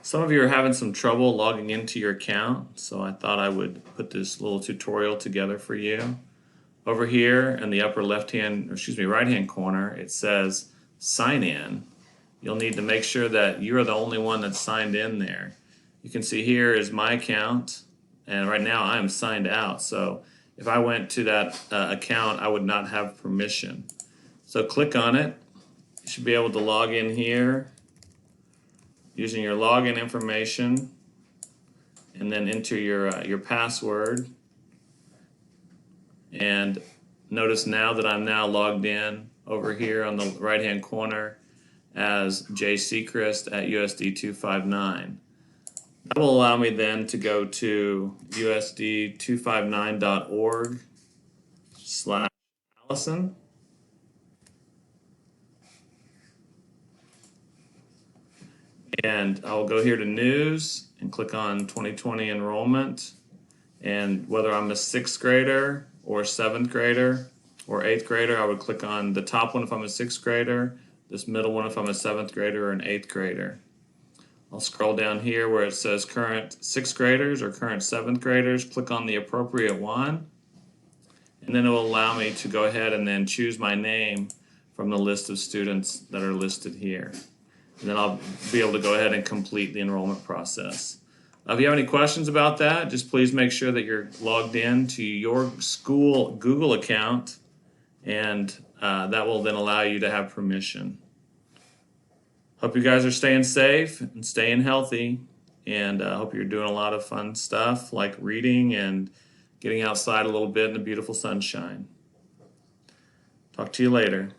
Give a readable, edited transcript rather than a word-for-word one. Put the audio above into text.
Some of you are having some trouble logging into your account, so I thought I would put this little tutorial together for you. Over here in the upper right-hand corner, it says sign in. You'll need to make sure that you're the only one that's signed in there. You can see here is my account, and right now I'm signed out. So if I went to that account, I would not have permission. So click on it. You should be able to log in here using your login information, and then enter your password. And notice now that I'm now logged in over here on the right hand corner as jseacrest at USD259. That will allow me then to go to USD259.org/Allison. And I'll go here to news and click on 2020 enrollment. And whether I'm a 6th grader or 7th grader or 8th grader, I would click on the top one if I'm a 6th grader, this middle one if I'm a 7th grader or an 8th grader. I'll scroll down here where it says current 6th graders or current 7th graders, click on the appropriate one, and then it will allow me to go ahead and then choose my name from the list of students that are listed here. And then I'll be able to go ahead and complete the enrollment process. If you have any questions about that, just please make sure that you're logged in to your school Google account, and that will then allow you to have permission. Hope you guys are staying safe and staying healthy, and hope you're doing a lot of fun stuff like reading and getting outside a little bit in the beautiful sunshine. Talk to you later.